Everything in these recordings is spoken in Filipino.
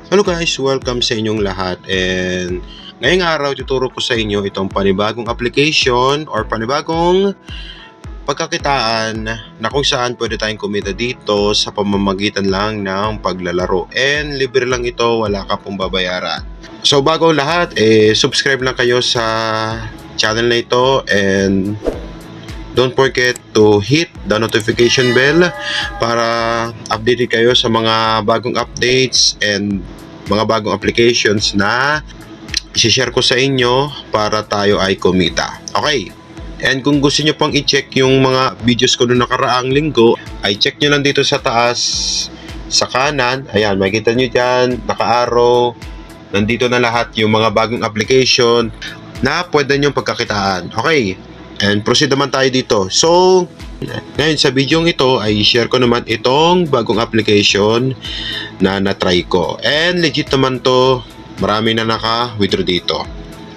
Hello guys, welcome sa inyong lahat, and ngayong araw tuturo ko sa inyo itong panibagong application or panibagong pagkakitaan na kung saan pwede tayong kumita dito sa pamamagitan lang ng paglalaro, and libre lang ito, wala ka pong babayaran. So bago lahat, subscribe lang kayo sa channel na ito, and don't forget to hit the notification bell para updated kayo sa mga bagong updates and mga bagong applications na i-share ko sa inyo para tayo ay kumita. Okay. And kung gusto nyo pang i-check yung mga videos ko noong nakaraang linggo, ay check nyo lang dito sa taas, sa kanan. Ayan, makikita nyo dyan, naka-arrow. Nandito na lahat yung mga bagong application na pwede nyo pagkakitaan. Okay. And proceed naman tayo dito. So, ngayon sa video ito ay share ko naman itong bagong application na na-try ko. And legit naman to, marami na naka-withdraw dito.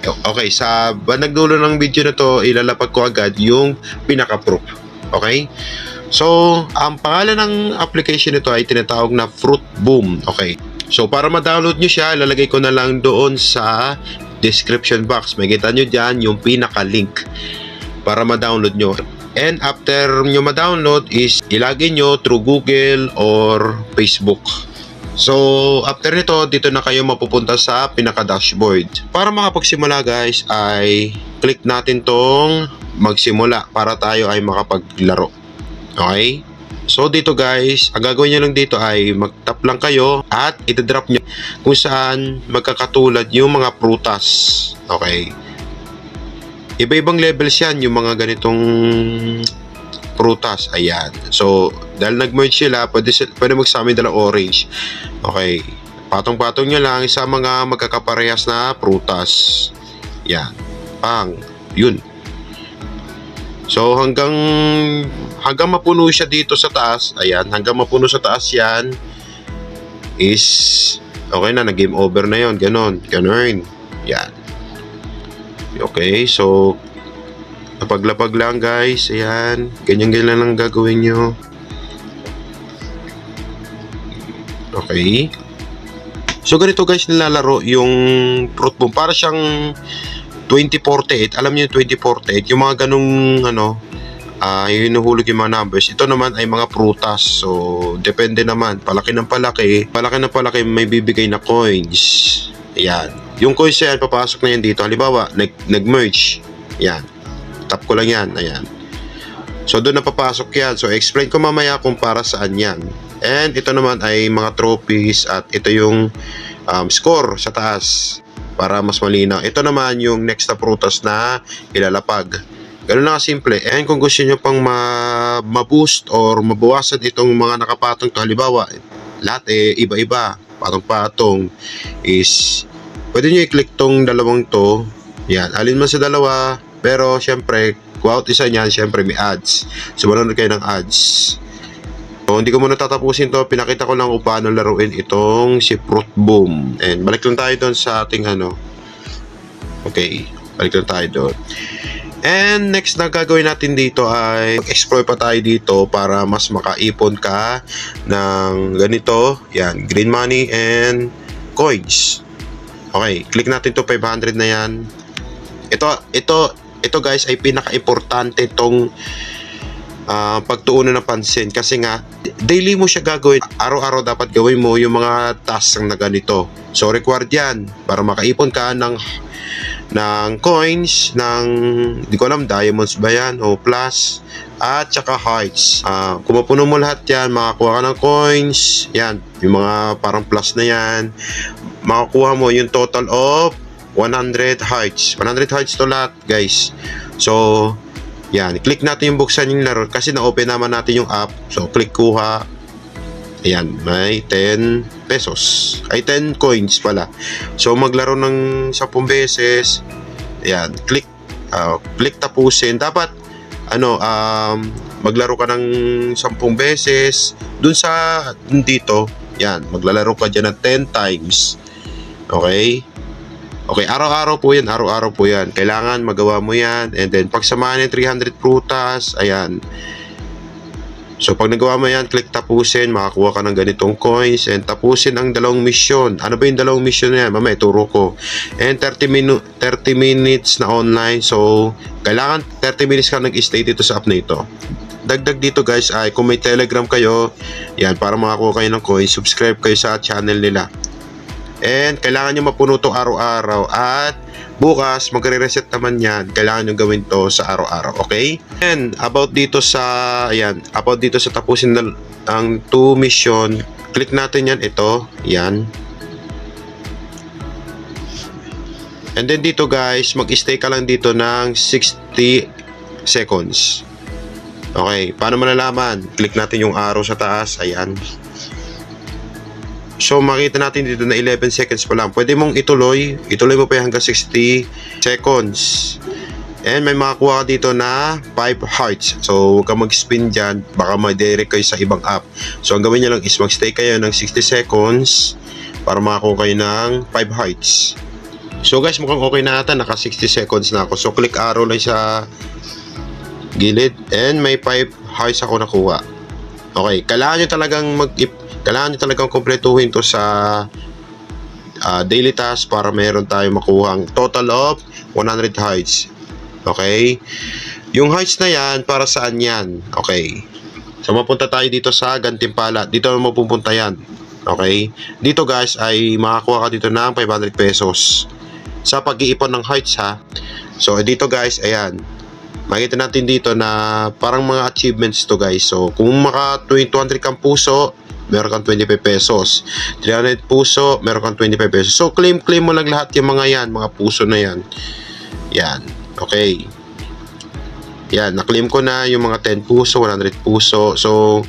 Okay, sa bandang dulo ng video na to, ilalapag ko agad yung pinaka-proof. Okay? So, ang pangalan ng application nito ay tinatawag na Fruit Boom. Okay. So, para ma-download nyo siya, ilalagay ko na lang doon sa description box. Makikita nyo dyan yung pinaka-link para ma-download nyo. And after nyo ma-download is ilagay nyo through Google or Facebook. So after nito, dito na kayo mapupunta sa pinaka-dashboard. Para makapagsimula guys, ay click natin tong magsimula para tayo ay makapaglaro. Okay? So dito guys, ang gagawin nyo lang dito ay mag-tap lang kayo at ita-drop nyo kung saan magkakatulad yung mga prutas. Okay? Iba-ibang levels yan, yung mga ganitong prutas. Ayan. So, dahil nag-merge sila, pwede magsama yung dalang orange. Okay. Patong-patong nyo lang sa mga magkakaparehas na prutas. Yan. Pang. Yun. So, hanggang mapuno siya dito sa taas. Ayan. Hanggang mapuno sa taas yan is okay na. Nag-game over na yon. Ganon. Ganon. Yan. Okay, so lapag-lapag lang guys. Ayan, ganyan-ganyan lang gagawin nyo. Okay. So ganito guys nilalaro yung Fruit Boom. Para siyang 2048. Alam niyo yung 2048, yung mga ganung hinuhulog yung mga numbers. Ito naman ay mga prutas. So depende naman, palaki ng palaki may bibigay na coins. Ayan. Yung coins yan, papasok na yan dito. Halimbawa, nag-merge. Yan. Tap ko lang yan. Ayan. So, doon na papasok yan. So, explain ko mamaya kung para saan yan. And ito naman ay mga trophies at ito yung score sa taas para mas malinaw. Ito naman yung next na prutas na ilalapag. Ganun lang simple. And kung gusto nyo pang ma-boost or mabawasan itong mga nakapatong to, halimbawa, lahat iba-iba. Patong-patong is pwede nyo i-click tong dalawang to. Yan, alin man sa dalawa. Pero syempre, kung out isa niyan, syempre may ads. So manonood kayo ng ads. So hindi ko muna tatapusin to. Pinakita ko lang kung paano laruin itong si Fruit Boom. And balik lang tayo doon sa ating Okay, balik lang tayo doon. And next na gagawin natin dito ay explore pa tayo dito para mas makaipon ka ng ganito. Yan, green money and coins. Okay, click natin to 500 na yan. Ito guys ay pinaka-importante itong pagtuunan ng pansin kasi nga daily mo siya gagawin. Araw-araw dapat gawin mo yung mga tasks na ganito. So required yan para makaipon ka ng coins, di ko alam, diamonds ba yan o plus, at saka hearts. Kung mapuno mo lahat yan, makakuha ka ng coins. Yan, yung mga parang plus na yan, makakuha mo yung total of 100 hearts. 100 hearts to lahat guys. So yan, click natin yung buksan yung laro kasi na-open naman natin yung app. So click kuha. Ayan, may 10 pesos. Ay 10 coins pala. So maglaro ng 10 beses. Ayan, click tapusin. Dapat maglaro ka ng 10 beses dun sa dito. Yan, maglalaro ka dyan ng 10 times. Okay? Okay, araw-araw po yan. Kailangan magawa mo yan. And then, pagsamahan ng 300 prutas, ayan. So pag nagawa mo yan, click tapusin, makakuha ka ng ganitong coins, and tapusin ang dalawang mission. Ano ba yung dalawang mission na yan? Mamaya turo ko. And 30 minutes na online. So kailangan 30 minutes ka nag-stay dito sa app na ito. Dagdag dito guys ay kung may Telegram kayo, yan, para makakuha kayo ng coins, subscribe kayo sa channel nila. And kailangan nyo mapuno to araw-araw, at bukas magre-reset naman yan. Kailangan nyo gawin to sa araw-araw, okay? And about dito sa tapusin ang 2 mission, click natin yan, ito, yan. And then dito guys, mag-stay ka lang dito ng 60 seconds. Okay, paano malalaman? Click natin yung arrow sa taas, ayan. So makita natin dito na 11 seconds pa lang. Pwede mong ituloy mo pa hanggang 60 seconds. And may makakuha ka dito na 5 hearts. So huwag ka mag-spin dyan, baka ma-direct kayo sa ibang app. So ang gawin nyo lang is mag-stay kayo ng 60 seconds para makakuha kayo ng 5 hearts. So guys, mukhang okay na ata, naka 60 seconds na ako. So click arrow lang sa gilid, and may 5 hearts ako nakuha. Okay, kailangan nyo talagang kompletuhin to sa daily task para meron tayong makuhang total of 100 hearts. Okay? Yung hearts na yan, para saan yan? Okay. So mapunta tayo dito sa Gantimpala. Dito na mapupunta yan. Okay? Dito guys ay makakuha ka dito ng 500 pesos sa pag-iipon ng hearts ha. So dito guys, ayan. Makita natin dito na parang mga achievements to guys. So kung maka 200 kang puso, meron kang 25 pesos. 300 puso, meron kang 25 pesos. So claim mo lang lahat yung mga yan, mga puso na yan. Yan. Okay. Yan, na-claim ko na yung mga 10 puso, 100 puso. So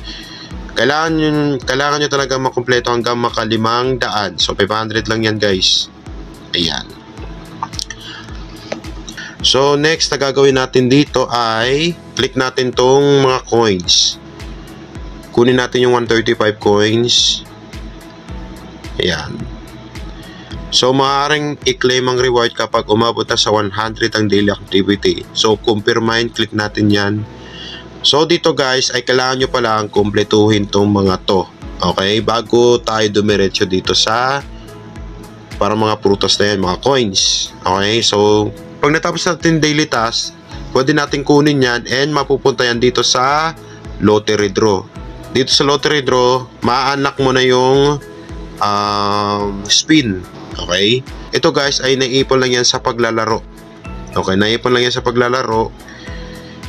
kailangan nyo talaga makumpleto hanggang maka 500. So 500 lang yan guys. Ayan. So next na gagawin natin dito ay click natin tong mga coins. Kunin natin yung 135 coins. Ayan. So maaaring i-claim ang reward kapag umabot na sa 100 ang daily activity. So confirm, click natin yan. So dito guys ay kailangan nyo palang kumpletuhin tong mga to. Okay, bago tayo dumiretso dito sa para mga prutas na yan, mga coins. Okay, so pag natapos natin daily task, pwede natin kunin yan and mapupunta yan dito sa lottery draw. Dito sa lottery draw, ma-unlock mo na yung spin. Okay? Ito guys ay naipon lang yan sa paglalaro. Okay, naipon lang yan sa paglalaro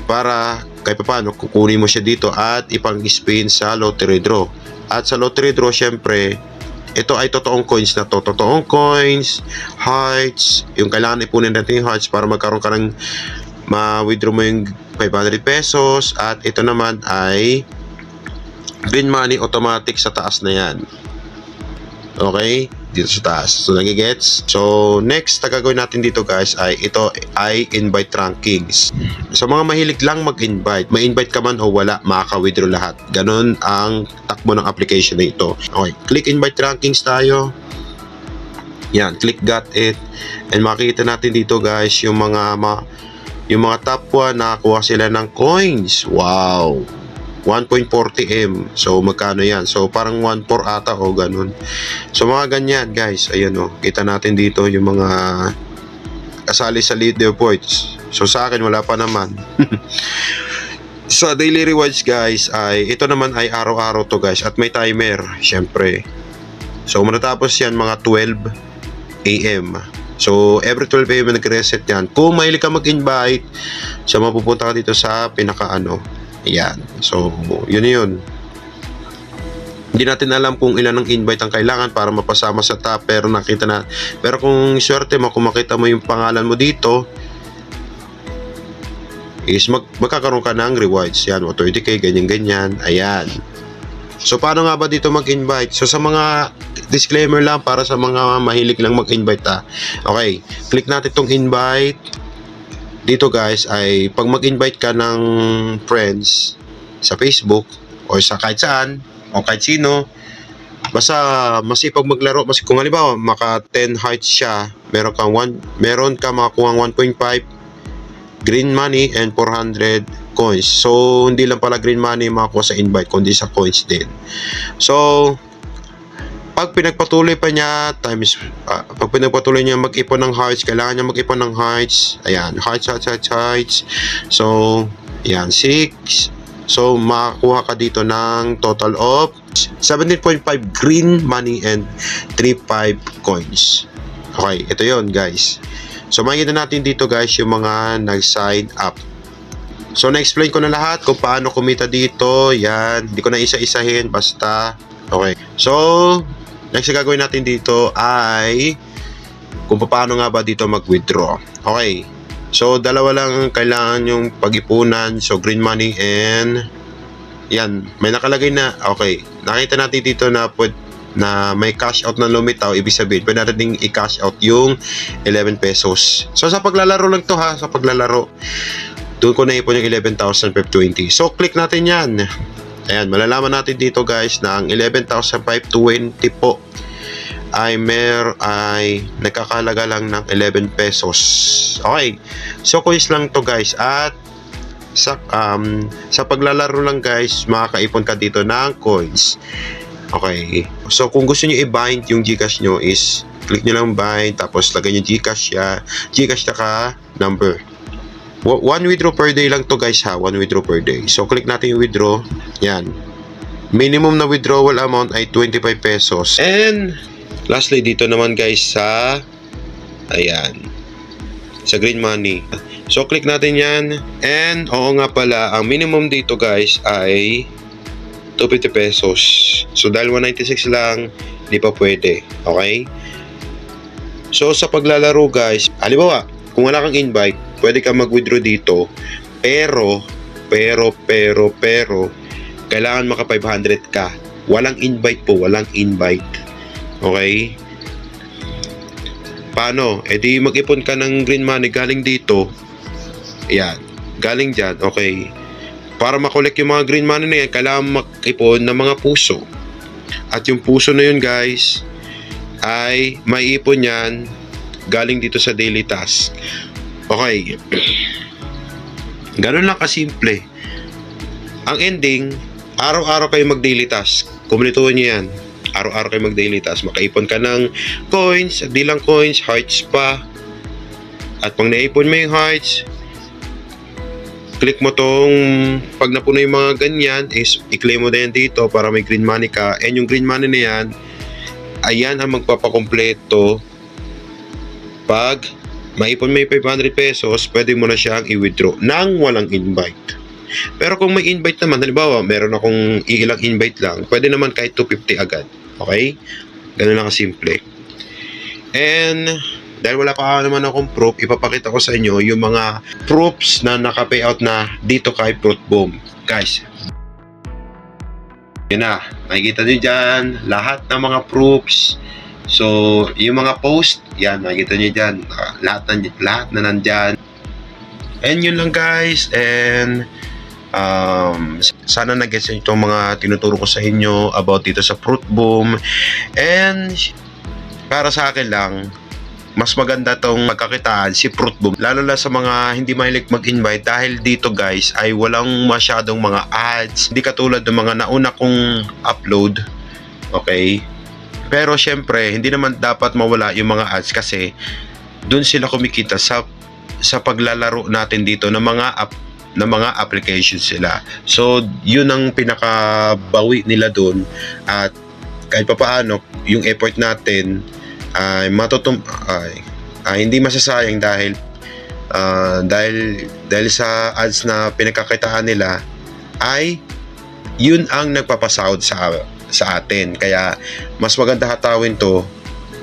para kahit paano kukunin mo siya dito at ipang-spin sa lottery draw. At sa lottery draw, syempre, ito ay totoong coins na to. Totoong coins, hearts. Yung kailangan ipunin natin yung hearts para magkaroon ka ng ma-withdraw mo yung 500 pesos. At ito naman ay green money, automatic sa taas na yan. Okay? Dito sa taas. So, nagigets? So, next na gagawin natin dito guys ay ito ay invite rankings. Sa mga mahilig lang mag-invite, ma-invite ka man o wala, makaka-withdraw lahat. Ganun ang takbo ng application na ito. Okay, click invite rankings tayo. Yan, click got it. And makikita natin dito guys yung mga top 1 nakakuha sila ng coins. Wow! 1.40 M. So magkano yan? So parang 1.4 ata o ganun. So mga ganyan guys. Ayan o. Kita natin dito yung mga kasali sa leaderboards. So sa akin wala pa naman. Sa daily rewards guys ay ito naman ay araw-araw to guys. At may timer. Syempre. So matapos yan mga 12 AM. So every 12 AM nag-reset yan. Kung mahilig ka mag-invite, so mapupunta ka dito sa pinaka-ano. Ayan. So, yun. Hindi natin alam kung ilan ang invite ang kailangan para mapasama sa top. Pero pero kung swerte mo, kung makita mo yung pangalan mo dito, is magkakaroon ka ng rewards. Yan, 30k, ganyan. Ayan. So, paano nga ba dito mag-invite? So, sa mga disclaimer lang para sa mga mahilig lang mag-invite Okay, click natin itong invite. Dito guys ay pag mag-invite ka ng friends sa Facebook o sa kahit saan o kahit sino, basta masipag maglaro, kung halimbawa maka 10 hearts siya, meron ka makakuha 1.5 green money and 400 coins. So, hindi lang pala green money makuha sa invite, kundi sa coins din. So, pag pinagpatuloy pa niya pag pinagpatuloy niya mag-ipon ng hearts, kailangan niya mag-ipon ng hearts. Ayan, hearts. So, ayan, 6. So, makakuha ka dito ng total of 17.5 green money and 3.5 coins. Okay, ito yon guys. So, makikita natin dito guys yung mga nag-sign up. So, na-explain ko na lahat kung paano kumita dito. Yan, hindi ko na isa-isahin, basta. Okay, so, next na gagawin natin dito ay kung paano nga ba dito mag-withdraw. Okay, so, dalawa lang kailangan yung pag-ipunan. So, green money and yan, may nakalagay na. Okay, nakita natin dito na may cash out na lumitaw. Ibig sabihin, pwede natin i-cash out yung 11 pesos. So, sa paglalaro lang to ha, sa paglalaro. Doon ko naipon yung 11,520. So, click natin yan. Ayan, malalaman natin dito guys na ang 11,520 po ay nagkakalaga lang ng 11 pesos. Okay. So, coins lang to guys. At sa paglalaro lang guys, makakaipon ka dito ng coins. Okay. So, kung gusto niyo i-bind yung GCash nyo is click nyo lang bind, tapos lagay nyo GCash naka number. One withdraw per day lang to guys ha. One withdraw per day. So, click natin yung withdraw. Yan. Minimum na withdrawal amount ay 25 pesos. And lastly, dito naman guys sa green money. So, click natin yan. And, oo nga pala, ang minimum dito guys ay 250 pesos. So, dahil 196 lang, hindi pa pwede. Okay? So, sa paglalaro guys, halimbawa, kung wala kang invite, pwede ka mag-withdraw dito. Pero, kailangan maka 500 ka. Walang invite po, walang invite. Okay? Paano? E di mag-ipon ka ng green money galing dito. Yan. Galing dyan. Okay. Para makolek yung mga green money na yan, kailangan mag-ipon ng mga puso. At yung puso na yun guys, ay maiipon yan galing dito sa daily task. Okay. Ganun lang kasimple. Ang ending, araw-araw kayo mag-daily task. Kumulituhan nyo yan. Araw-araw kayo mag-daily task. Makaipon ka ng coins, at di lang coins, hearts pa. At pag naipon mo yung hearts, click mo tong, pag napuno yung mga ganyan, is i-claim mo na yan dito para may green money ka. And yung green money na yan, ayan ang magpapakompleto. Pag maipon mo yung 500 pesos, pwede mo na siyang i-withdraw nang walang invite. Pero kung may invite naman, halimbawa, meron akong ilang invite lang, pwede naman kahit 250 agad. Okay? Ganun lang kasimple. And, dahil wala pa naman akong proof, ipapakita ko sa inyo yung mga proofs na naka-payout na dito kay Fruit Boom. Guys, yun na. Makikita nyo dyan, lahat ng mga proofs. So, yung mga post, yan, makikita nyo dyan. Lahat na nandyan. And yun lang guys. And, sana nag-gets nyo itong mga tinuturo ko sa inyo about dito sa Fruit Boom. And para sa akin lang, mas maganda tong magkakitaan si Fruit Boom, lalo na sa mga hindi mahilig mag-invite, dahil dito guys ay walang masyadong mga ads, hindi katulad ng mga nauna kong upload. Okay, pero syempre hindi naman dapat mawala yung mga ads kasi dun sila kumikita sa paglalaro natin dito ng mga applications sila. So, yun ang pinakabawi nila dun. At kahit pa paano, yung effort natin ay hindi masasayang dahil sa ads na pinagkakitaan nila ay yun ang nagpapasahod sa atin. Kaya, mas maganda hatawin to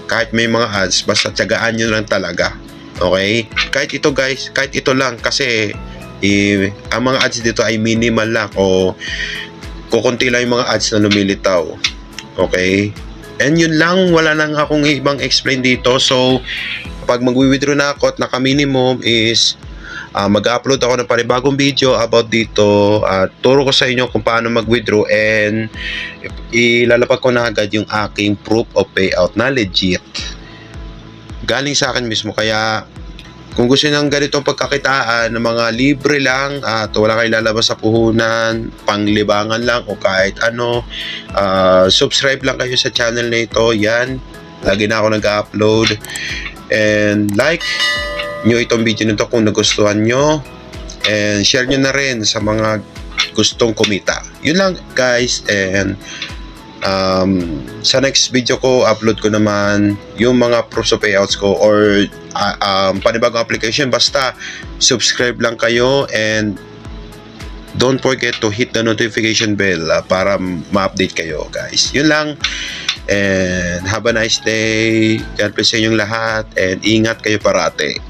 kahit may mga ads, basta tiyagaan nyo lang talaga. Okay? Kahit ito guys, kahit ito lang kasi ang mga ads dito ay minimal lang o kukunti lang yung mga ads na lumilitaw. Okay? And yun lang, wala nang akong ibang explain dito. So, pag mag-withdraw na ako at naka-minimum is mag-upload ako ng panibagong video about dito at turo ko sa inyo kung paano mag-withdraw and ilalapag ko na agad yung aking proof of payout na legit. Galing sa akin mismo, kaya Kung gusto nyo ng ganitong pagkakitaan ng mga libre lang at wala kayo lalabas sa puhunan, panglibangan lang o kahit ano, subscribe lang kayo sa channel na ito. Yan, lagi na ako nag-upload. And like nyo itong video nito kung nagustuhan nyo. And share nyo na rin sa mga gustong kumita. Yun lang guys. And sa next video ko, upload ko naman yung mga proofs of payouts ko or panibagong application. Basta subscribe lang kayo and don't forget to hit the notification bell para ma-update kayo guys. Yun lang. And have a nice day. God bless sa inyong lahat and ingat kayo parate.